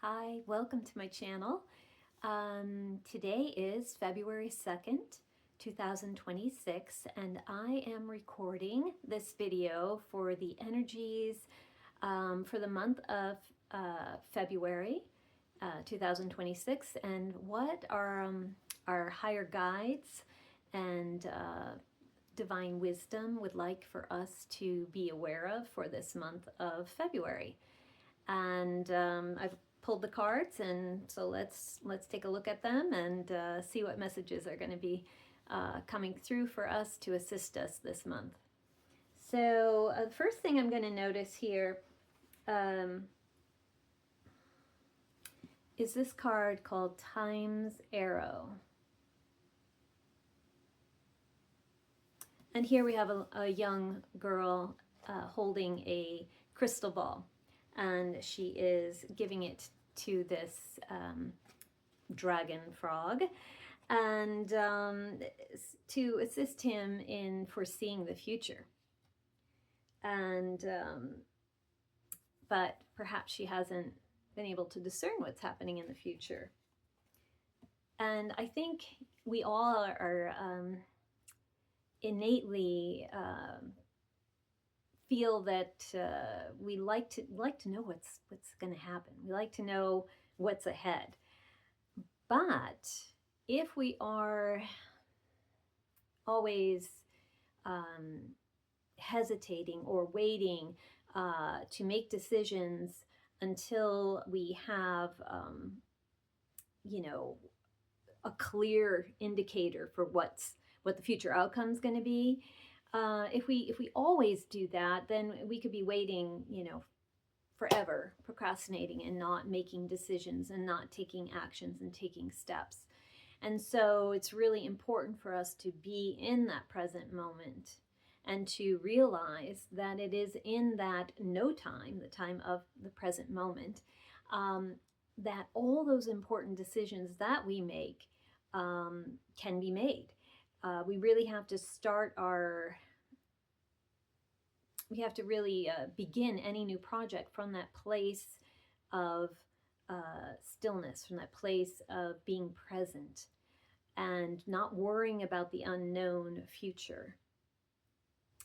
Hi, welcome to my channel. Today is February 2nd, 2026, and I am recording this video for the energies for the month of February 2026 and what our higher guides and divine wisdom would like for us to be aware of for this month of February. And I've pulled the cards, and so let's take a look at them and see what messages are going to be coming through for us to assist us this month. So the first thing I'm going to notice here is this card called Time's Arrow. And here we have a young girl holding a crystal ball, and she is giving it to this dragon frog, and to assist him in foreseeing the future. And but perhaps she hasn't been able to discern what's happening in the future. And I think we all are innately feel that we like to know what's going to happen. We like to know what's ahead. But if we are always hesitating or waiting to make decisions until we have, a clear indicator for what the future outcome is going to be, if we always do that, then we could be waiting, forever, procrastinating and not making decisions and not taking actions and taking steps. And so it's really important for us to be in that present moment and to realize that it is in that no time, the time of the present moment, that all those important decisions that we make can be made. We really have to we have to really begin any new project from that place of stillness, from that place of being present and not worrying about the unknown future.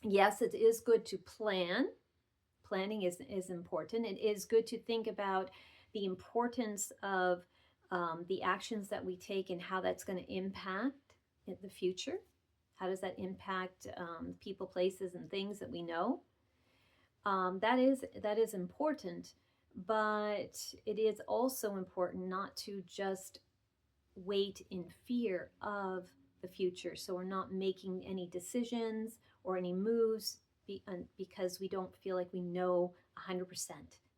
Yes, it is good to plan. Planning is important. It is good to think about the importance of the actions that we take and how that's going to impact the future. How does that impact people, places, and things that we know? That is important, but it is also important not to just wait in fear of the future. So we're not making any decisions or any moves because we don't feel like we know 100%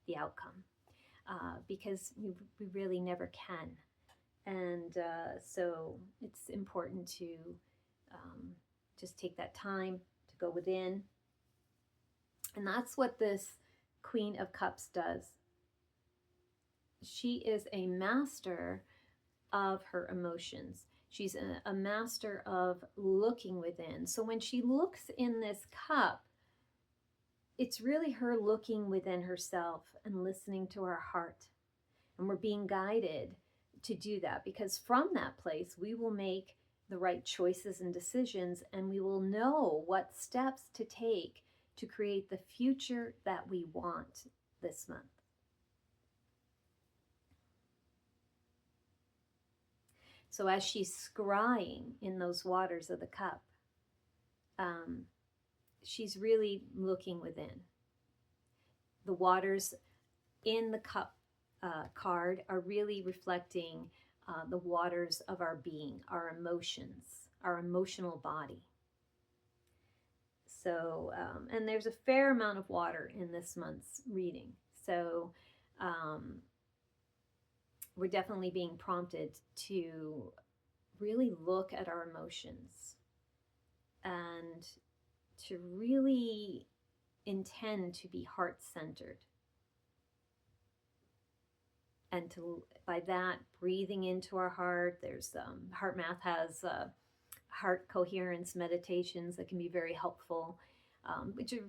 the outcome, because we really never can. And so it's important to just take that time to go within. And that's what this Queen of Cups does. She is a master of her emotions. She's a master of looking within. So when she looks in this cup, it's really her looking within herself and listening to her heart. And we're being guided to do that, because from that place, we will make the right choices and decisions, and we will know what steps to take to create the future that we want this month. So as she's scrying in those waters of the cup, she's really looking within. The waters in the cup card are really reflecting the waters of our being, our emotions, our emotional body. So, and there's a fair amount of water in this month's reading. So we're definitely being prompted to really look at our emotions and to really intend to be heart-centered. And to, by that, breathing into our heart. There's HeartMath has heart coherence meditations that can be very helpful. which are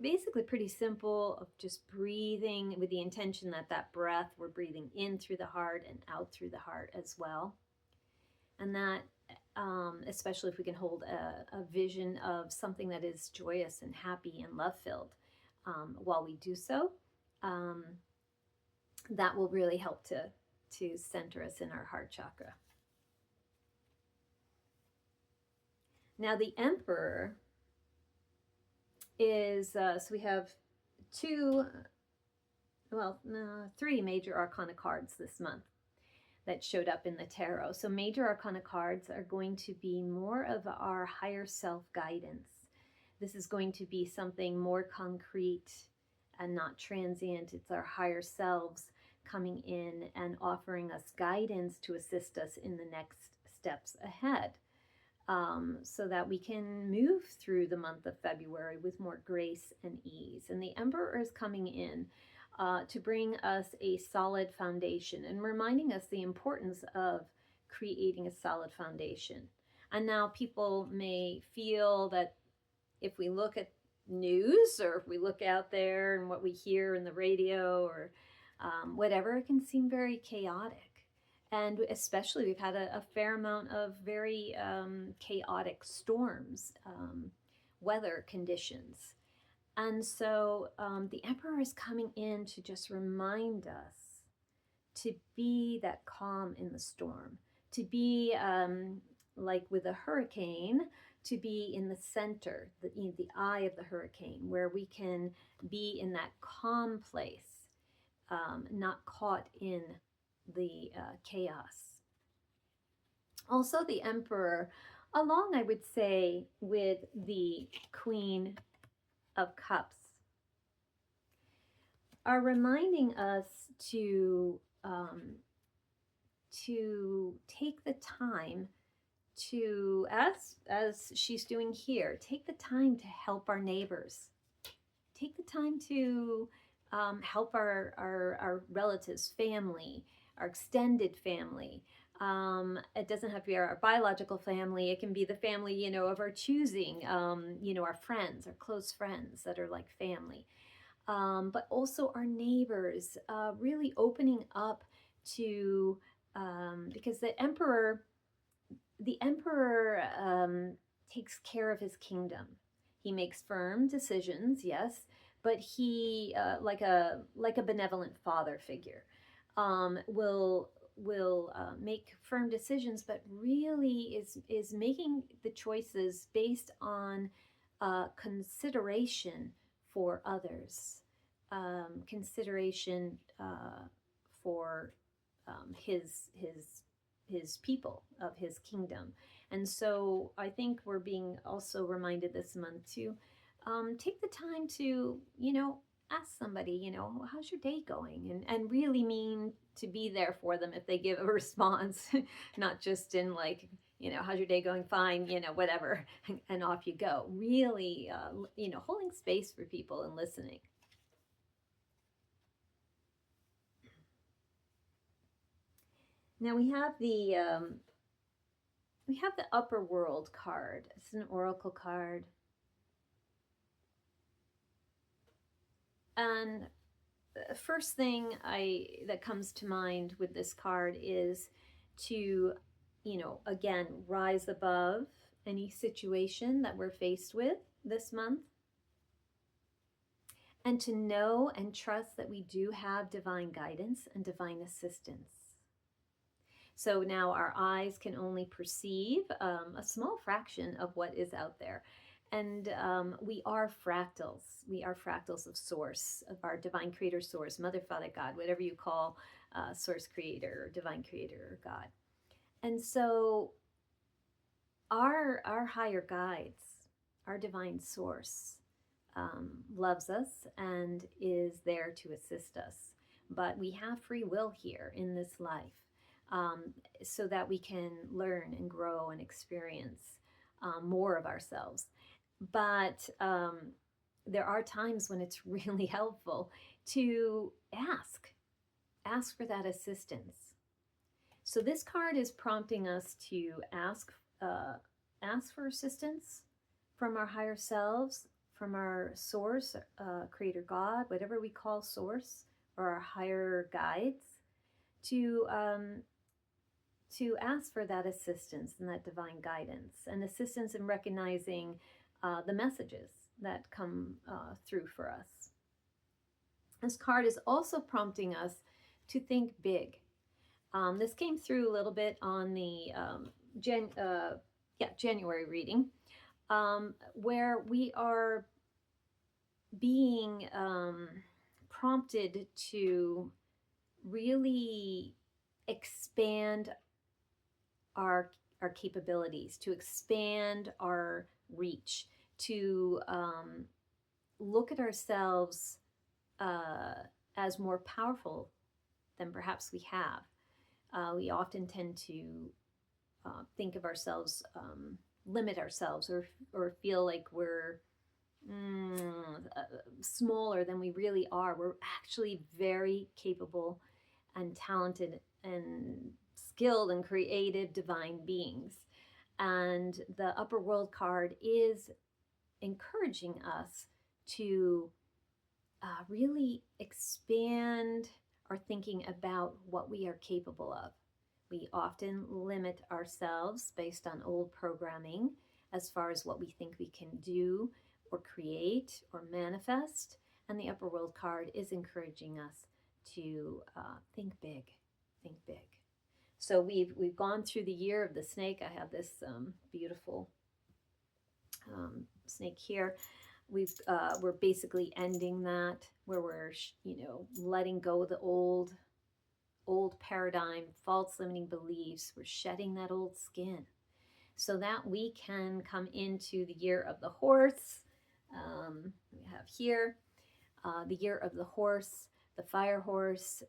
basically pretty simple, of just breathing with the intention that that breath, we're breathing in through the heart and out through the heart as well. And that, especially if we can hold a vision of something that is joyous and happy and love-filled while we do so, that will really help to center us in our heart chakra. Now the Emperor is, so we have three major arcana cards this month that showed up in the tarot. So major arcana cards are going to be more of our higher self guidance. This is going to be something more concrete and not transient. It's our higher selves coming in and offering us guidance to assist us in the next steps ahead. So that we can move through the month of February with more grace and ease. And the Emperor is coming in to bring us a solid foundation and reminding us the importance of creating a solid foundation. And now people may feel that if we look at news, or if we look out there and what we hear in the radio, or whatever, it can seem very chaotic. And especially we've had a fair amount of very chaotic storms, weather conditions. And so the Emperor is coming in to just remind us to be that calm in the storm, to be like with a hurricane, to be in the center, the eye of the hurricane, where we can be in that calm place, not caught in the chaos. Also, the Emperor, along, I would say, with the Queen of Cups, are reminding us to take the time to, as she's doing here, take the time to help our neighbors. Take the time to help our relatives, family, our extended family. It doesn't have to be our biological family. It can be the family, of our choosing, our friends, our close friends that are like family. But also our neighbors, really opening up to, because the Emperor takes care of his kingdom. He makes firm decisions, yes, but he, like a benevolent father figure, will make firm decisions, but really is making the choices based on consideration for others, consideration for his people of his kingdom. And so I think we're being also reminded this month to take the time to, ask somebody, how's your day going? And really mean to be there for them if they give a response, not just in like, how's your day going? Fine, whatever, and off you go. Really, holding space for people and listening. Now we have the Upper World card. It's an oracle card. And the first thing that comes to mind with this card is to, again, rise above any situation that we're faced with this month, and to know and trust that we do have divine guidance and divine assistance. So now our eyes can only perceive a small fraction of what is out there. And we are fractals. We are fractals of Source, of our divine creator Source, Mother, Father, God, whatever you call Source creator, or divine creator, or God. And so our higher guides, our divine Source, loves us and is there to assist us. But we have free will here in this life. So that we can learn and grow and experience more of ourselves. But there are times when it's really helpful to ask for that assistance. So this card is prompting us to ask for assistance from our higher selves, from our source, creator God, whatever we call source, or our higher guides, to ask for that assistance and that divine guidance and assistance in recognizing the messages that come through for us. This card is also prompting us to think big. This came through a little bit on the January reading, where we are being prompted to really expand our capabilities, to expand our reach, to look at ourselves as more powerful than perhaps we have. We often tend to think of ourselves, limit ourselves, or feel like we're smaller than we really are. We're actually very capable and talented and skilled and creative divine beings. And the Upper World card is encouraging us to really expand our thinking about what we are capable of. We often limit ourselves based on old programming as far as what we think we can do or create or manifest. And the Upper World card is encouraging us to think big, think big. So we've gone through the year of the snake. I have this beautiful snake here. We're basically ending that, where we're letting go of the old paradigm, false limiting beliefs. We're shedding that old skin so that we can come into the year of the horse. We have here the year of the horse, the fire horse,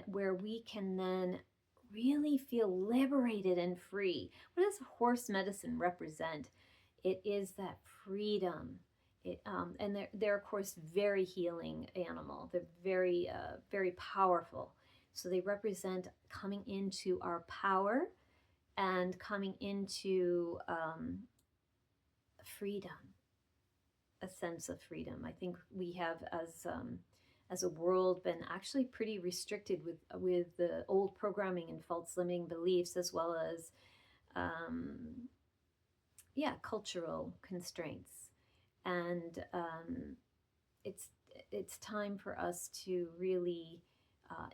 where we can then really feel liberated and free. What does horse medicine represent? It is that freedom. And they're of course very healing animal. They're very very powerful. So they represent coming into our power and coming into freedom, a sense of freedom. I think we have, as a world, been actually pretty restricted with the old programming and false limiting beliefs, as well as cultural constraints. And it's time for us to really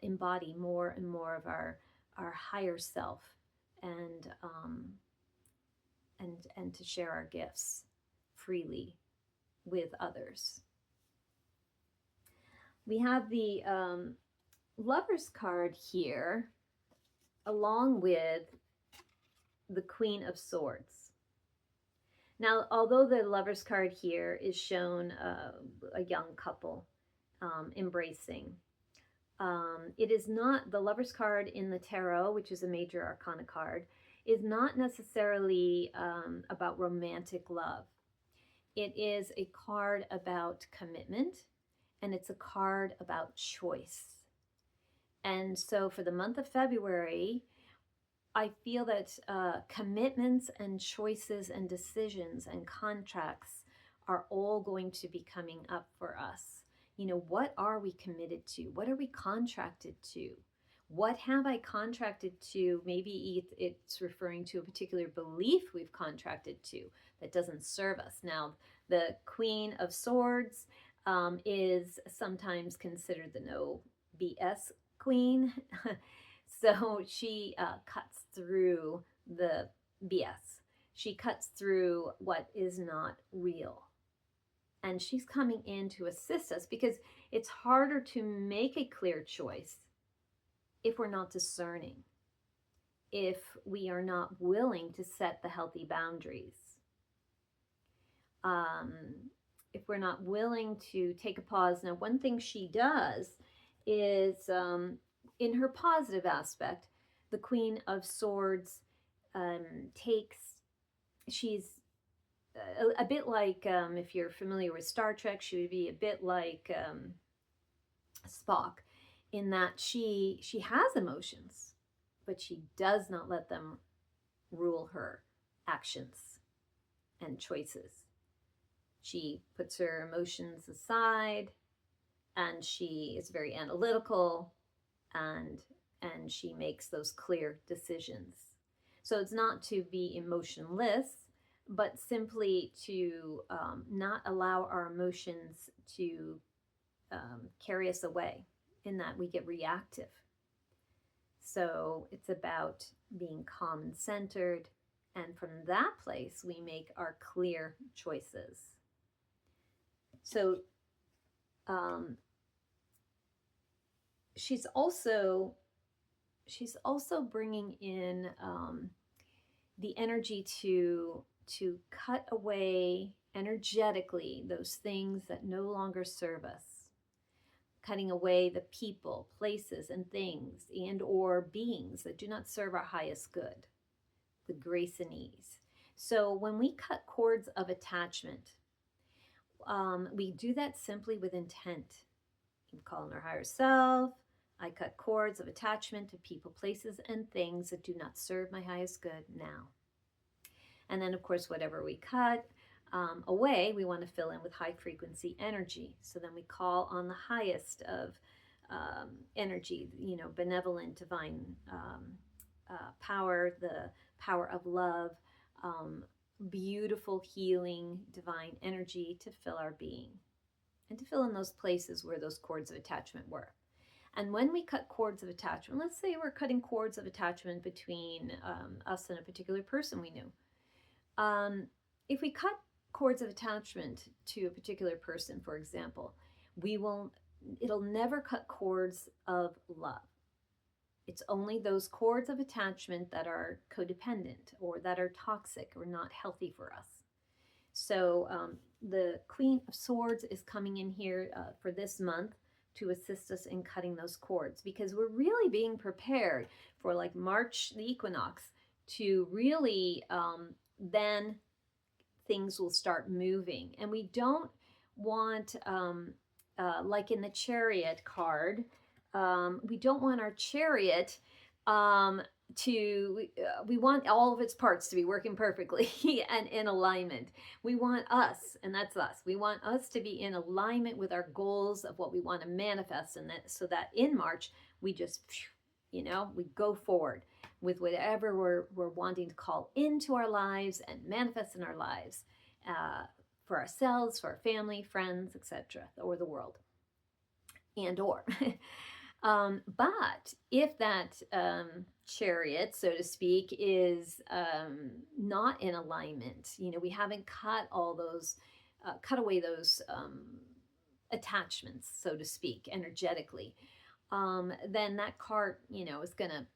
embody more and more of our higher self, and to share our gifts freely with others. We have the Lover's card here, along with the Queen of Swords. Now, although the Lover's card here is shown a young couple embracing, it is not, the Lover's card in the tarot, which is a major arcana card, is not necessarily about romantic love. It is a card about commitment, and it's a card about choice. And so for the month of February, I feel that commitments and choices and decisions and contracts are all going to be coming up for us. What are we committed to? What are we contracted to? What have I contracted to? Maybe it's referring to a particular belief we've contracted to that doesn't serve us. Now, the Queen of Swords is sometimes considered the no BS queen. So she cuts through the BS. She cuts through what is not real. And she's coming in to assist us, because it's harder to make a clear choice if we're not discerning, if we are not willing to set the healthy boundaries, if we're not willing to take a pause. Now, one thing she does is, in her positive aspect, the Queen of Swords she's a bit like, if you're familiar with Star Trek, she would be a bit like Spock, in that she has emotions, but she does not let them rule her actions and choices. She puts her emotions aside, and she is very analytical, and she makes those clear decisions. So it's not to be emotionless, but simply to not allow our emotions to carry us away, in that we get reactive. So it's about being calm and centered, and from that place we make our clear choices. So um, she's also bringing in the energy to cut away energetically those things that no longer serve us, cutting away the people, places, and things, and or beings that do not serve our highest good with grace and ease. So when we cut cords of attachment, we do that simply with intent. We call on our higher self. I cut cords of attachment to people, places, and things that do not serve my highest good now. And then, of course, whatever we cut away, we want to fill in with high frequency energy. So then we call on the highest of energy, benevolent, divine power, the power of love, beautiful, healing, divine energy to fill our being and to fill in those places where those cords of attachment were. And when we cut cords of attachment, let's say we're cutting cords of attachment between us and a particular person we knew. If we cut cords of attachment to a particular person, for example, it'll never cut cords of love. It's only those cords of attachment that are codependent or that are toxic or not healthy for us. So the Queen of Swords is coming in here for this month to assist us in cutting those cords, because we're really being prepared for like March, the equinox, to really then things will start moving. And we don't want, like in the Chariot card, we don't want our chariot we want all of its parts to be working perfectly and in alignment. We want us, and that's us. We want us to be in alignment with our goals of what we want to manifest, and that so that in March we just, we go forward with whatever we're wanting to call into our lives and manifest in our lives, for ourselves, for our family, friends, etc., or the world, and or. But if that chariot, so to speak, is not in alignment, we haven't cut all those, cut away those attachments, so to speak, energetically, then that cart, is going to,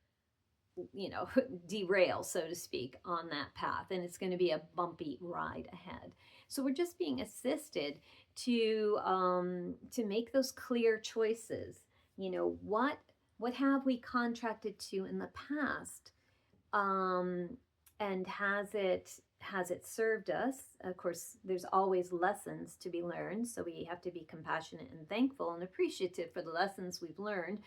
derail, so to speak, on that path, and it's going to be a bumpy ride ahead. So we're just being assisted to make those clear choices. What have we contracted to in the past, and has it served us? Of course, there's always lessons to be learned, so we have to be compassionate and thankful and appreciative for the lessons we've learned.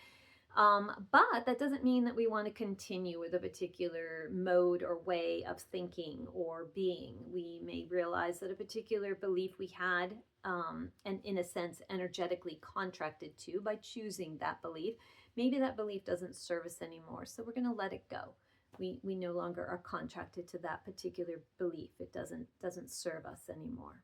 But that doesn't mean that we want to continue with a particular mode or way of thinking or being. We may realize that a particular belief we had, and in a sense energetically contracted to by choosing that belief, maybe that belief doesn't serve us anymore, so we're going to let it go. We no longer are contracted to that particular belief. It doesn't serve us anymore.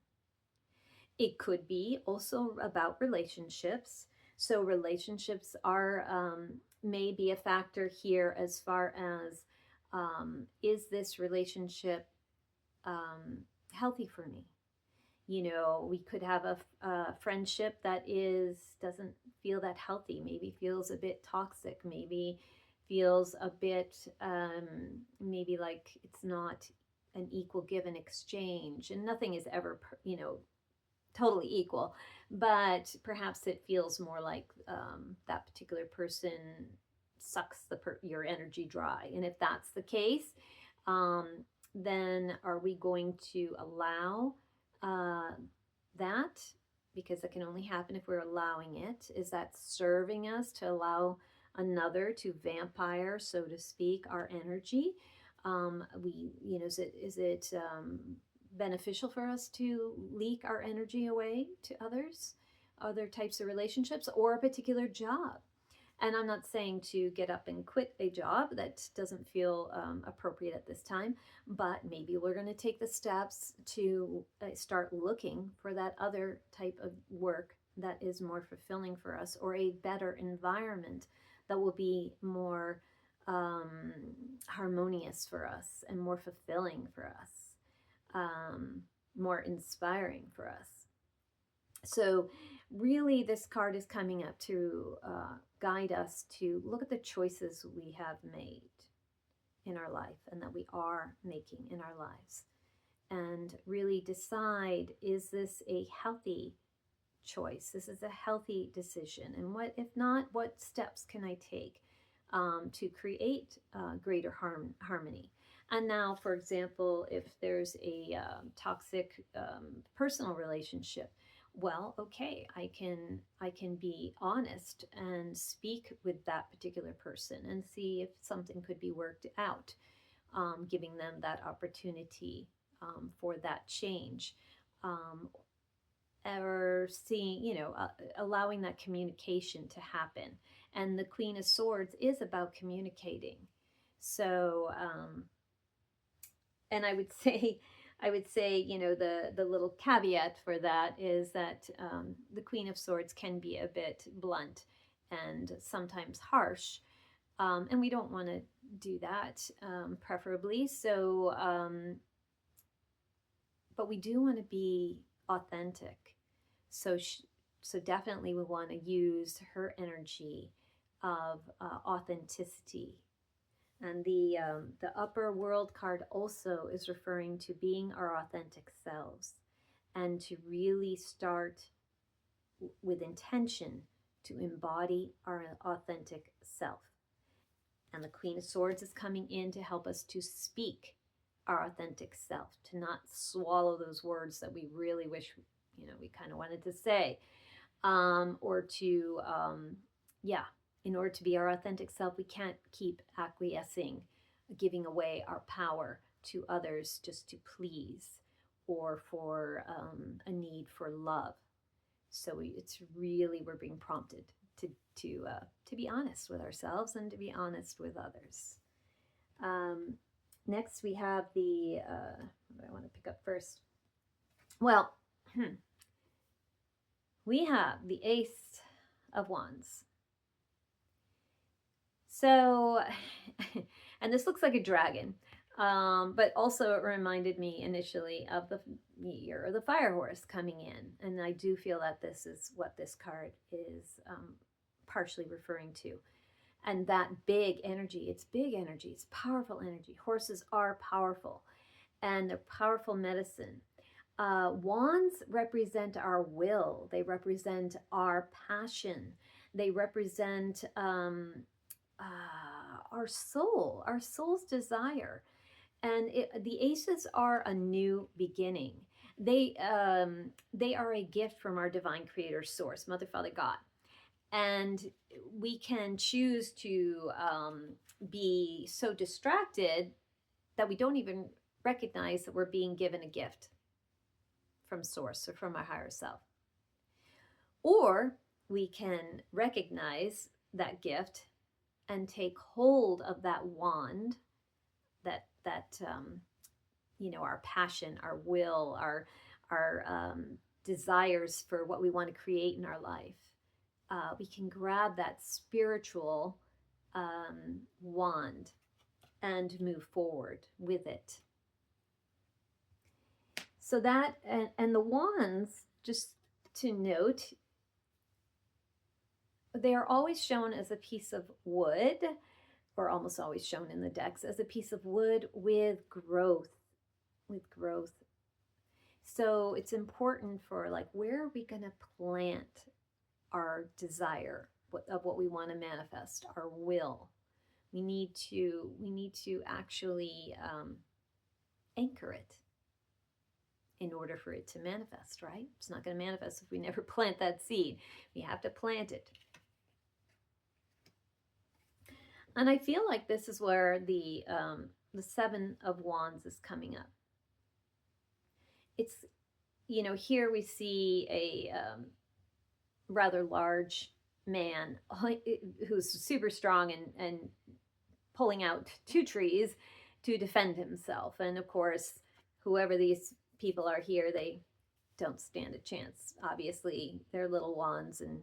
It could be also about relationships. So relationships are may be a factor here, as far as is this relationship healthy for me? We could have a friendship that doesn't feel that healthy, maybe feels a bit toxic, maybe feels a bit maybe like it's not an equal give and exchange, and nothing is ever totally equal, but perhaps it feels more like that particular person sucks your energy dry. And if that's the case, then are we going to allow that? Because it can only happen if we're allowing it. Is that serving us to allow another to vampire, so to speak, our energy? Is it beneficial for us to leak our energy away to others, other types of relationships, or a particular job. And I'm not saying to get up and quit a job that doesn't feel appropriate at this time, but maybe we're going to take the steps to start looking for that other type of work that is more fulfilling for us, or a better environment that will be more harmonious for us and more fulfilling for us, more inspiring for us. So really, this card is coming up to guide us to look at the choices we have made in our life and that we are making in our lives, and really decide, is this a healthy choice? This is a healthy decision. And what, if not, what steps can I take to create greater harmony? And now, for example, if there's a toxic personal relationship, well, okay, I can be honest and speak with that particular person and see if something could be worked out, giving them that opportunity for that change, or seeing, allowing that communication to happen. And the Queen of Swords is about communicating. So, and I would say, the little caveat for that is that the Queen of Swords can be a bit blunt and sometimes harsh. And we don't want to do that, preferably. So, but we do want to be authentic. So definitely we want to use her energy of authenticity. And the upper world card also is referring to being our authentic selves, and to really start with intention to embody our authentic self. And the Queen of Swords is coming in to help us to speak our authentic self, to not swallow those words that we really wish, we kind of wanted to say, or to, in order to be our authentic self, we can't keep acquiescing, giving away our power to others just to please, or for a need for love. So it's really, we're being prompted to be honest with ourselves and to be honest with others. Next, we have the, what do I want to pick up first? Well, we have the Ace of Wands. So, and this looks like a dragon, but also it reminded me initially of the year of the fire horse coming in. And I do feel that this is what this card is partially referring to. And that big energy, it's powerful energy. Horses are powerful, and they're powerful medicine. Wands represent our will. They represent our passion. They represent our soul's desire. And the aces are a new beginning. They are a gift from our divine creator source, Mother, Father, God. And we can choose to be so distracted that we don't even recognize that we're being given a gift from source or from our higher self. Or we can recognize that gift and take hold of that wand, that our passion, our will, our desires for what we want to create in our life. We can grab that spiritual wand and move forward with it. So that, and the wands, just to note, they are always shown as a piece of wood, or almost always shown in the decks as a piece of wood with growth. So it's important for, like, where are we going to plant our desire of what we want to manifest, our will? We need to actually anchor it in order for it to manifest, right? It's not going to manifest if we never plant that seed. We have to plant it. And I feel like this is where the Seven of Wands is coming up. it's, here we see a rather large man who's super strong and pulling out two trees to defend himself. And of course, whoever these people are here, they don't stand a chance. Obviously, they're little wands and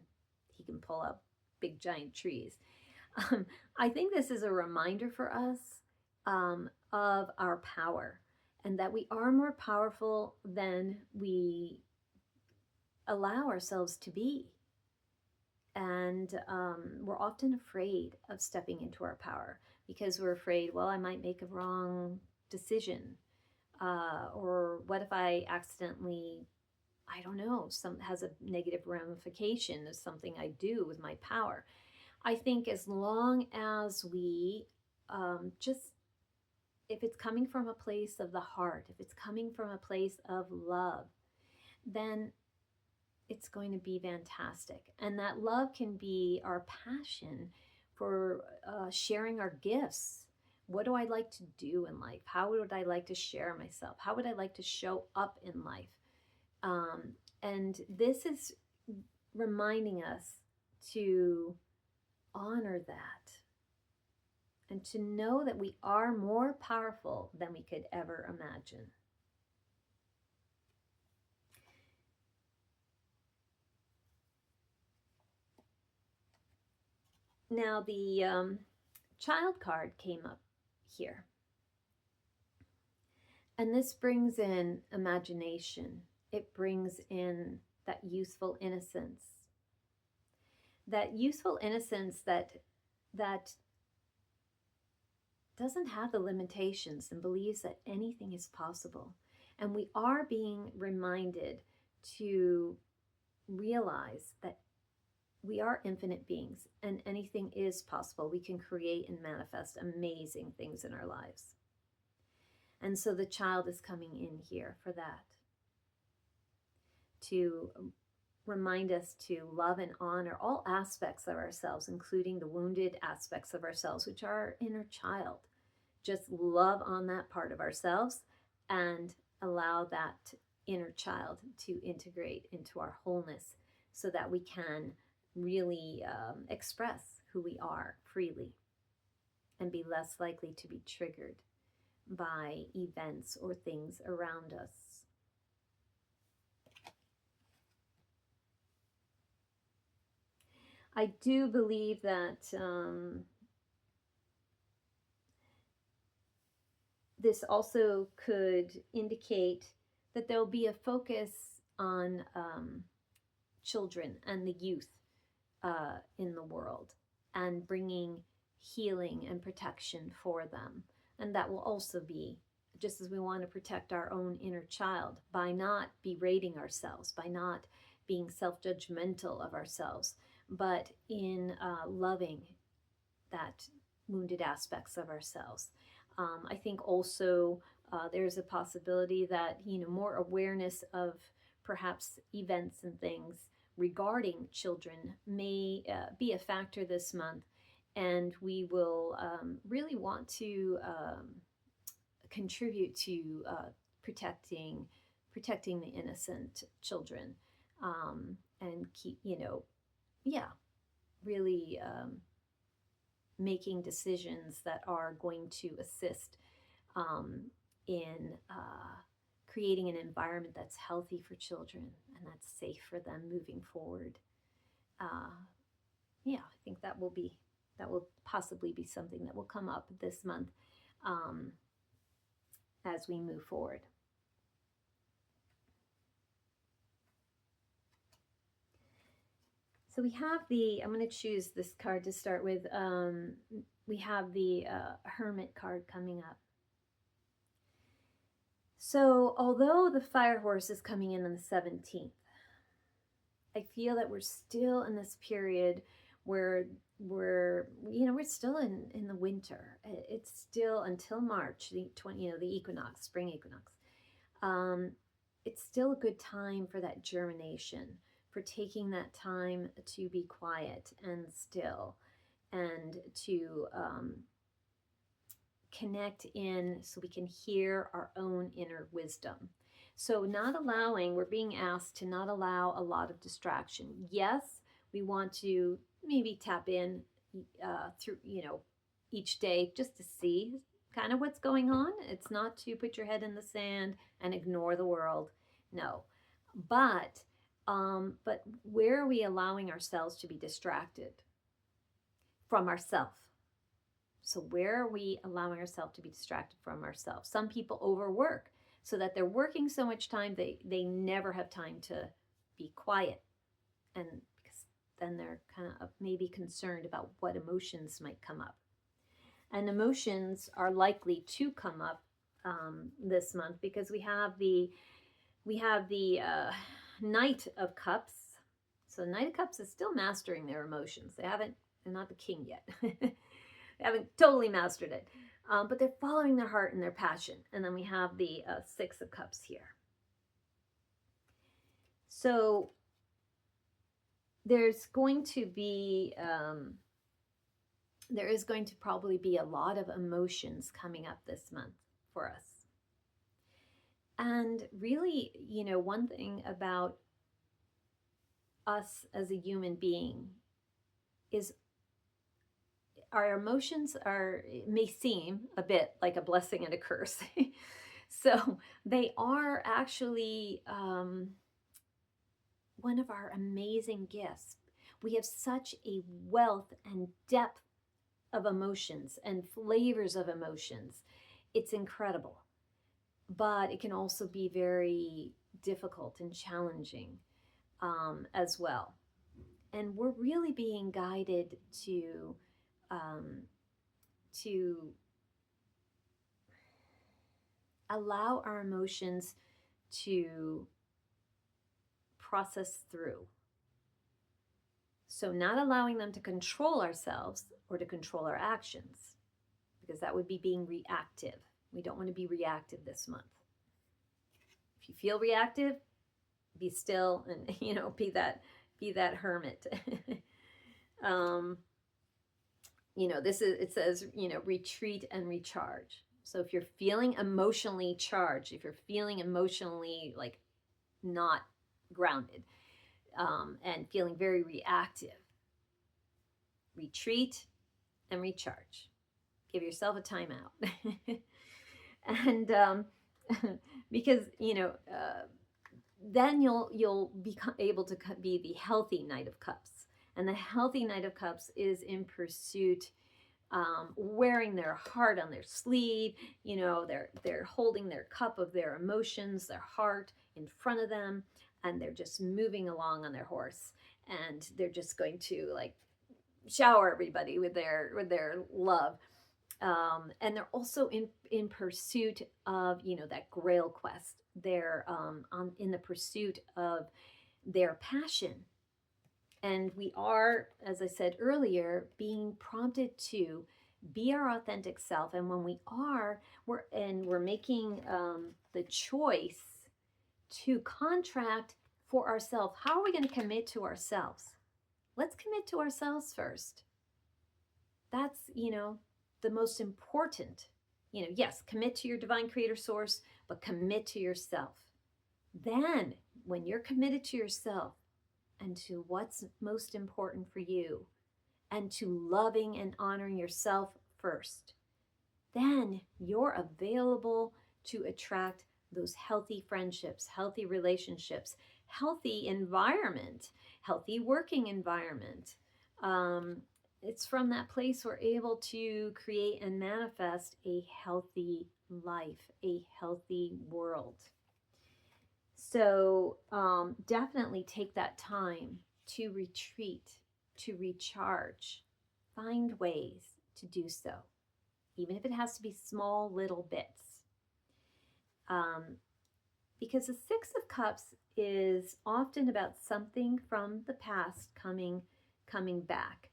he can pull up big giant trees. I think this is a reminder for us of our power and that we are more powerful than we allow ourselves to be. And we're often afraid of stepping into our power because we're afraid, well, I might make a wrong decision. Or what if I accidentally, I don't know, some has a negative ramification of something I do with my power. I think as long as we just, if it's coming from a place of the heart, if it's coming from a place of love, then it's going to be fantastic. And that love can be our passion for sharing our gifts. What do I like to do in life? How would I like to share myself? How would I like to show up in life? And this is reminding us to honor that and to know that we are more powerful than we could ever imagine. Now, the child card came up here. And this brings in imagination. It brings in that youthful innocence. That youthful innocence that doesn't have the limitations and believes that anything is possible. And we are being reminded to realize that we are infinite beings and anything is possible. We can create and manifest amazing things in our lives. And so the child is coming in here for that, to remind us to love and honor all aspects of ourselves, including the wounded aspects of ourselves, which are our inner child. Just love on that part of ourselves and allow that inner child to integrate into our wholeness so that we can really express who we are freely and be less likely to be triggered by events or things around us. I do believe that this also could indicate that there'll be a focus on children and the youth in the world and bringing healing and protection for them. And that will also be, just as we want to protect our own inner child by not berating ourselves, by not being self-judgmental of ourselves, but in loving that wounded aspects of ourselves. I think also there's a possibility that, more awareness of perhaps events and things regarding children may be a factor this month, and we will really want to contribute to protecting the innocent children, and keep, really making decisions that are going to assist in creating an environment that's healthy for children and that's safe for them moving forward. I think that will possibly be something that will come up this month as we move forward. So we have I'm going to choose this card to start with. We have the Hermit card coming up. So although the Fire Horse is coming in on the 17th, I feel that we're still in this period where we're still in the winter. It's still until March, the equinox, spring equinox. It's still a good time for that germination, for taking that time to be quiet and still and to connect in so we can hear our own inner wisdom. So we're being asked to not allow a lot of distraction. Yes, we want to maybe tap in through, each day just to see kind of what's going on. It's not to put your head in the sand and ignore the world. No. But where are we allowing ourselves to be distracted from ourselves? So where are we allowing ourselves to be distracted from ourselves? Some people overwork so that they're working so much time they never have time to be quiet. And because then they're kind of maybe concerned about what emotions might come up. And emotions are likely to come up this month because we have the Knight of Cups. So the Knight of Cups is still mastering their emotions. They're not the king yet. They haven't totally mastered it. But they're following their heart and their passion. And then we have the Six of Cups here. So there is going to probably be a lot of emotions coming up this month for us. And really, one thing about us as a human being is our emotions may seem a bit like a blessing and a curse. So they are actually one of our amazing gifts. We have such a wealth and depth of emotions and flavors of emotions. It's incredible. But it can also be very difficult and challenging as well. And we're really being guided to allow our emotions to process through. So not allowing them to control ourselves or to control our actions, because that would be being reactive. We don't want to be reactive this month. If you feel reactive, be still and be that hermit. It says retreat and recharge. So if you're feeling emotionally charged, if you're feeling emotionally like not grounded, and feeling very reactive, retreat and recharge. Give yourself a timeout. And because then you'll be able to be the healthy Knight of Cups. And the healthy Knight of Cups is in pursuit, wearing their heart on their sleeve. They're holding their cup of their emotions, their heart in front of them, and they're just moving along on their horse. And they're just going to shower everybody with their love. And they're also in pursuit of that Grail quest. They're in the pursuit of their passion, and we are, as I said earlier, being prompted to be our authentic self. And when we're making the choice to contract for ourselves. How are we going to commit to ourselves? Let's commit to ourselves first. That's the most important. Yes, commit to your divine creator source, but commit to yourself. Then, when you're committed to yourself and to what's most important for you, and to loving and honoring yourself first, then you're available to attract those healthy friendships, healthy relationships, healthy environment, healthy working environment. It's from that place we're able to create and manifest a healthy life, a healthy world. So definitely take that time to retreat, to recharge. Find ways to do so, even if it has to be small little bits. Because the Six of Cups is often about something from the past coming back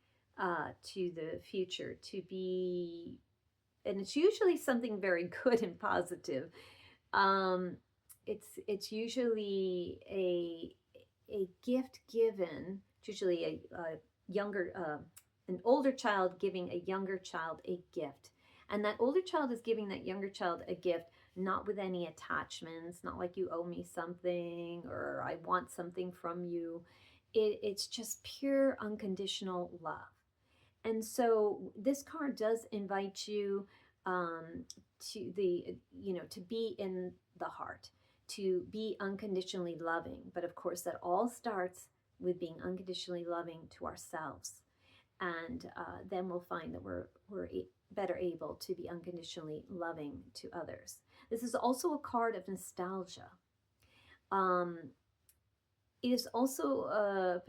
to the future to be, and it's usually something very good and positive. It's usually a gift given. It's usually an older child giving a younger child a gift, and that older child is giving that younger child a gift not with any attachments, not like you owe me something or I want something from you. It's just pure unconditional love. And so this card does invite you um, to the, to be in the heart, to be unconditionally loving. But of course, that all starts with being unconditionally loving to ourselves. And then we'll find that we're better able to be unconditionally loving to others. This is also a card of nostalgia. Um, it is also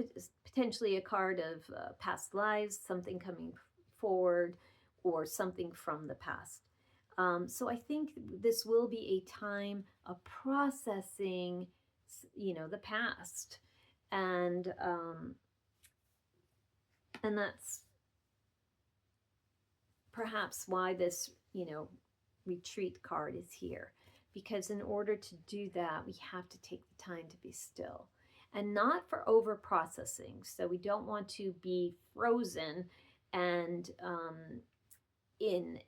potentially a card of past lives, something coming forward, or something from the past. So I think this will be a time of processing, the past, and that's perhaps why this, retreat card is here. Because in order to do that, we have to take the time to be still and not for over processing. So we don't want to be frozen and in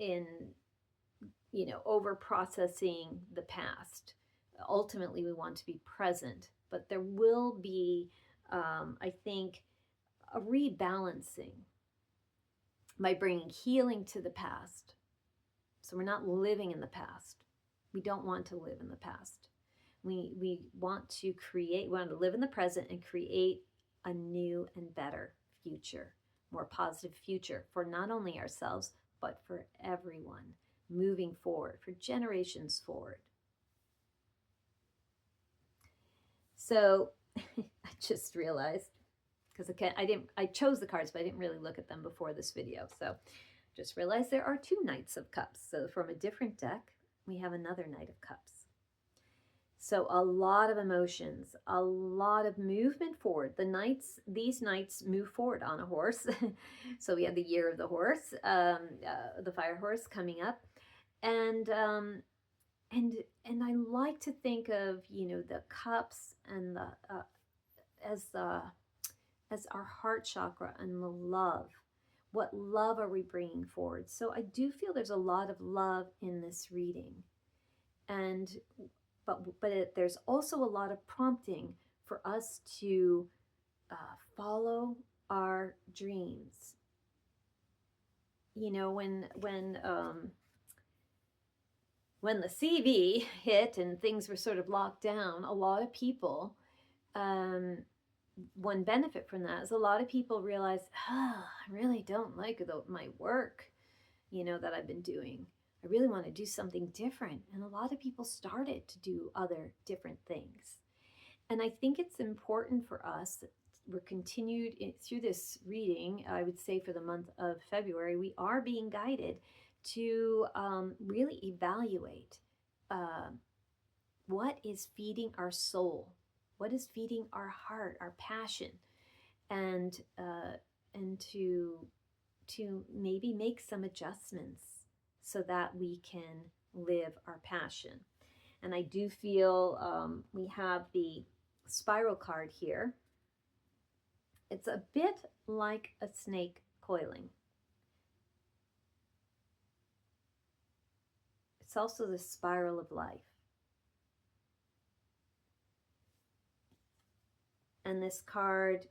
over processing the past. Ultimately, we want to be present, but there will be, I think, a rebalancing by bringing healing to the past. So we're not living in the past. We don't want to live in the past. We want to live in the present and create a new and better future, more positive future for not only ourselves, but for everyone moving forward, for generations forward. So I just realized, because I chose the cards, but I didn't really look at them before this video. So just realized there are 2 Knights of Cups. So from a different deck, we have another Knight of Cups. So a lot of emotions, a lot of movement forward. These knights move forward on a horse. So we have the year of the horse, the fire horse coming up. And I like to think of, the cups and the as our heart chakra and the love. What love are we bringing forward? So I do feel there's a lot of love in this reading. But there's also a lot of prompting for us to follow our dreams. When the CV hit and things were sort of locked down, a lot of people, one benefit from that is a lot of people realized, I really don't like my work, that I've been doing. I really want to do something different. And a lot of people started to do other different things. And I think it's important for us, we're continued through this reading, I would say for the month of February, we are being guided to really evaluate what is feeding our soul, what is feeding our heart, our passion, and to maybe make some adjustments so that we can live our passion. And I do feel we have the spiral card here. It's a bit like a snake coiling. It's also the spiral of life. And this card,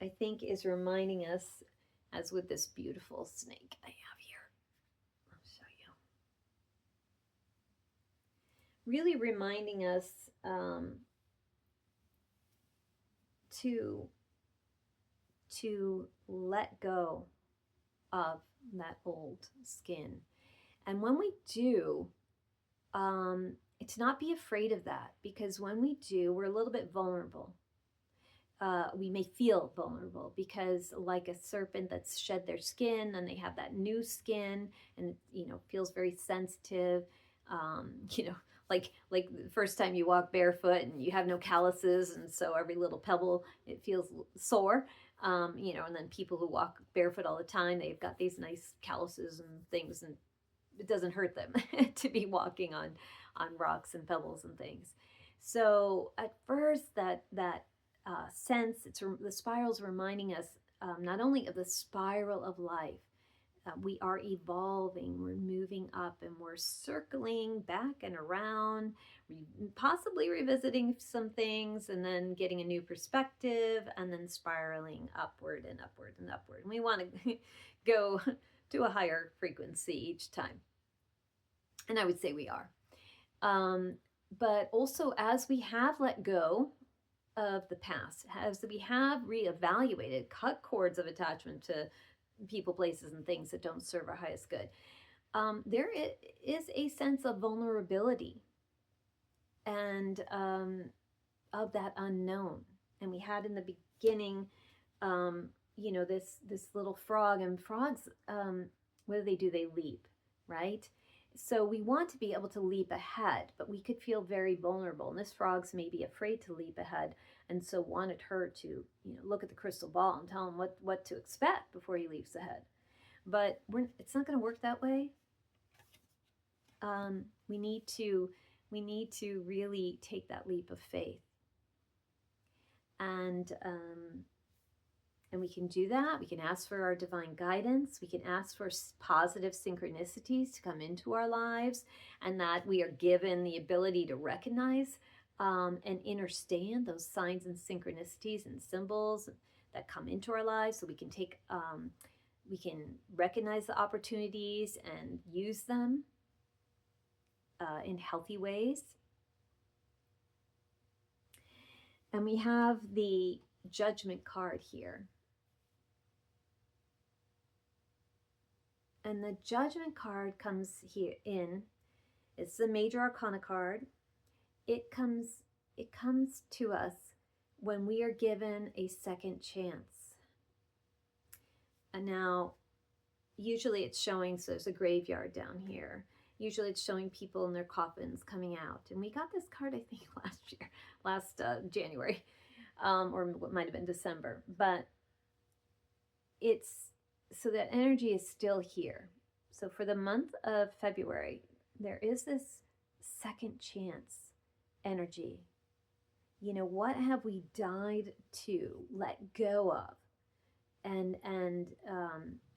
I think, is reminding us, as with this beautiful snake I have here. I'll show you. Really reminding us to let go of that old skin. And when we do, to not be afraid of that, because when we do, we're a little bit vulnerable. We may feel vulnerable because, like a serpent that's shed their skin and they have that new skin, and it, feels very sensitive. Like the first time you walk barefoot and you have no calluses, and so every little pebble, it feels sore. And then people who walk barefoot all the time, they've got these nice calluses and things, and it doesn't hurt them to be walking on rocks and pebbles and things. So at first, that sense, the spiral's reminding us not only of the spiral of life, we are evolving, we're moving up, and we're circling back and around, possibly revisiting some things and then getting a new perspective and then spiraling upward and upward and upward. And we want to go to a higher frequency each time. And I would say we are. But also, as we have let go of the past, as we have reevaluated, cut cords of attachment to people, places, and things that don't serve our highest good, there is a sense of vulnerability and of that unknown. And we had in the beginning, this little frog, and frogs, what do? They leap, right? So we want to be able to leap ahead, but we could feel very vulnerable. And this frog's maybe afraid to leap ahead, and so wanted her to, look at the crystal ball and tell him what to expect before he leaps ahead. But it's not going to work that way. We need to really take that leap of faith, and we can do that. We can ask for our divine guidance. We can ask for positive synchronicities to come into our lives, and that we are given the ability to recognize and understand those signs and synchronicities and symbols that come into our lives, so we can recognize the opportunities and use them in healthy ways. And we have the Judgment card here. And the Judgment card comes here in. It's the Major Arcana card. It comes to us when we are given a second chance. And now, usually it's showing, so there's a graveyard down here. Usually it's showing people in their coffins coming out. And we got this card, I think, last January, or what might have been December. But so that energy is still here. So for the month of February, there is this second chance energy. What have we died to let go of? And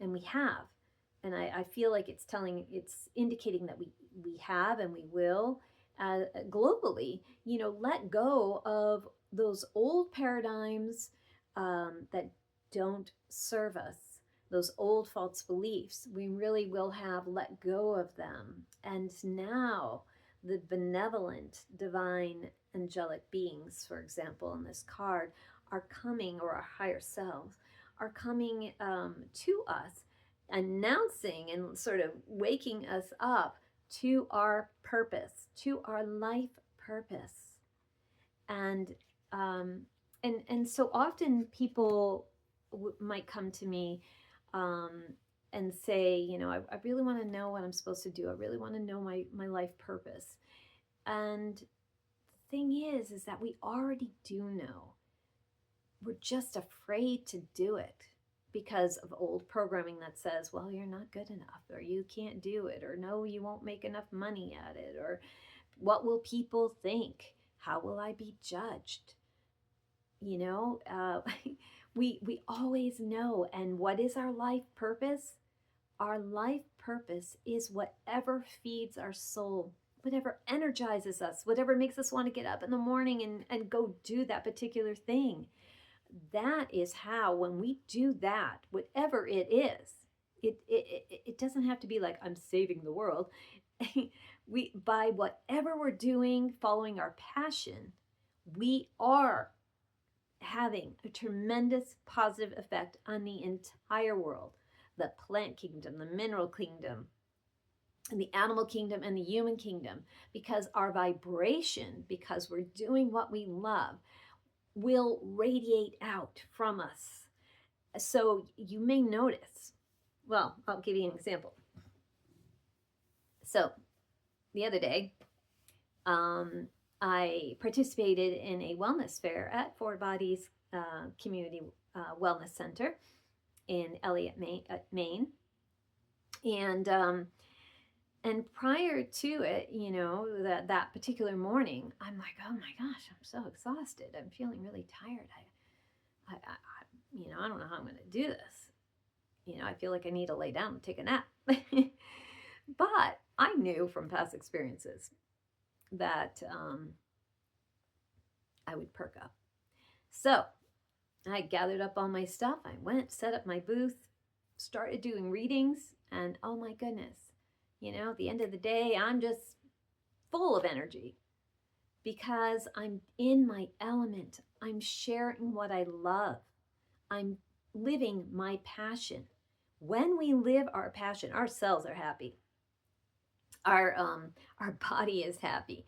we have. And I feel like it's indicating that we have and we will globally, let go of those old paradigms that don't serve us, those old false beliefs. We really will have let go of them. And now the benevolent, divine, angelic beings, for example, in this card, are coming, or our higher selves, are coming to us, announcing and sort of waking us up to our purpose, to our life purpose. And so often people might come to me and say, I really want to know what I'm supposed to do. I really want to know my life purpose. And the thing is that we already do know. We're just afraid to do it because of old programming that says, well, you're not good enough, or you can't do it, or no, you won't make enough money at it, or what will people think? How will I be judged? We always know. And what is our life purpose? Our life purpose is whatever feeds our soul, whatever energizes us, whatever makes us want to get up in the morning and go do that particular thing. That is how, when we do that, whatever it is, it doesn't have to be like, I'm saving the world. By whatever we're doing, following our passion, we are having a tremendous positive effect on the entire world. The plant kingdom, the mineral kingdom, and the animal kingdom, and the human kingdom, because our vibration, because we're doing what we love, will radiate out from us. So you may notice, well, I'll give you an example. So the other day, I participated in a wellness fair at Four Bodies Community Wellness Center in Elliott, Maine. And prior to it, that particular morning, I'm like, oh my gosh, I'm so exhausted. I'm feeling really tired. I don't know how I'm going to do this. I feel like I need to lay down and take a nap. But I knew from past experiences that I would perk up. So I gathered up all my stuff. I went, set up my booth, started doing readings, and oh my goodness, at the end of the day, I'm just full of energy because I'm in my element. I'm sharing what I love. I'm living my passion. When we live our passion, our cells are happy. Our body is happy.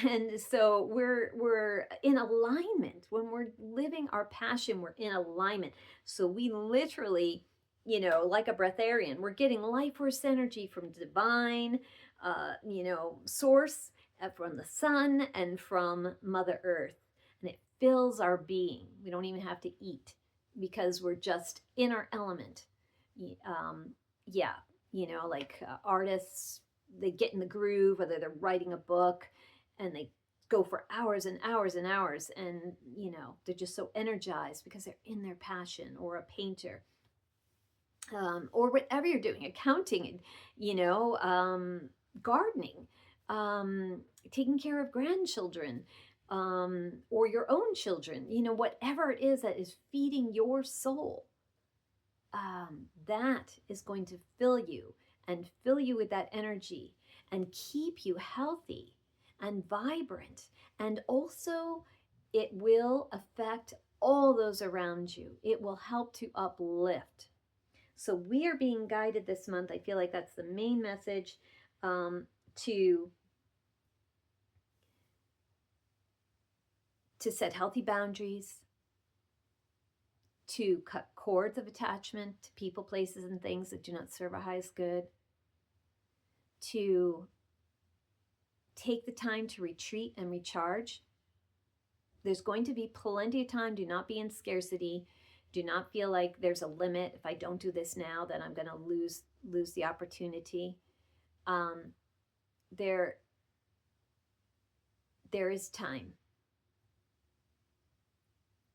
And so we're in alignment. When we're living our passion, we're in alignment. So we literally, like a breatharian, we're getting life force energy from divine, source, from the sun and from Mother Earth. And it fills our being. We don't even have to eat because we're just in our element. Yeah, like artists, they get in the groove, whether they're writing a book, and they go for hours and hours and hours, and they're just so energized because they're in their passion. Or a painter, or whatever you're doing, accounting, gardening, taking care of grandchildren, or your own children, whatever it is that is feeding your soul, that is going to fill you and fill you with that energy and keep you healthy and vibrant. And also, it will affect all those around you. It will help to uplift. So we are being guided this month. I feel like that's the main message, to set healthy boundaries, to cut cords of attachment to people, places, and things that do not serve our highest good, to take the time to retreat and recharge. There's going to be plenty of time. Do not be in scarcity. Do not feel like there's a limit. If I don't do this now, then I'm going to lose the opportunity. There is time.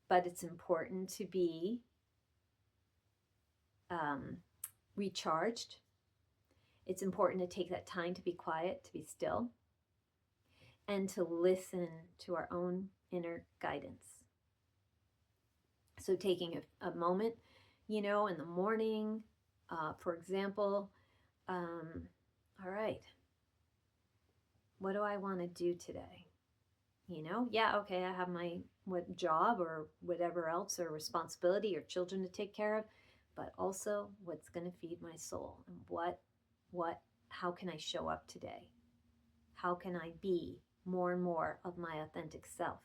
But it's important to be recharged. It's important to take that time to be quiet, to be still, and to listen to our own inner guidance. So taking a moment, in the morning, for example, all right, what do I want to do today? Yeah, okay, I have my job or whatever else, or responsibility or children to take care of, but also what's going to feed my soul, and how can I show up today? How can I be more and more of my authentic self?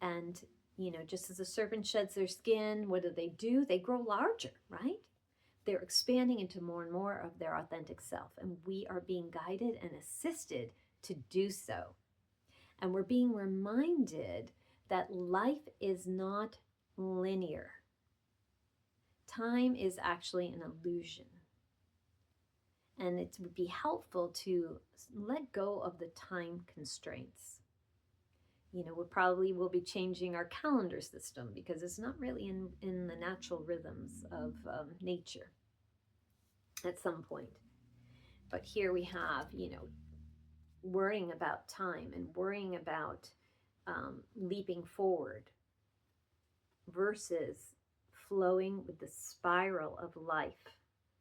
And, just as a serpent sheds their skin, what do? They grow larger, right? They're expanding into more and more of their authentic self, and we are being guided and assisted to do so. And we're being reminded that life is not linear. Time is actually an illusion. And it would be helpful to let go of the time constraints. We probably will be changing our calendar system because it's not really in the natural rhythms of nature at some point. But here we have, worrying about time and worrying about leaping forward versus flowing with the spiral of life,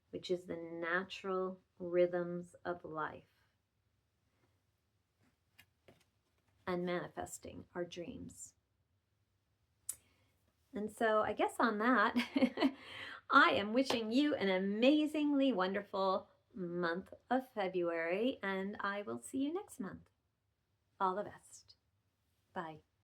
which is the natural rhythms of life, and manifesting our dreams. And so I guess on that, I am wishing you an amazingly wonderful month of February, and I will see you next month. All the best. Bye.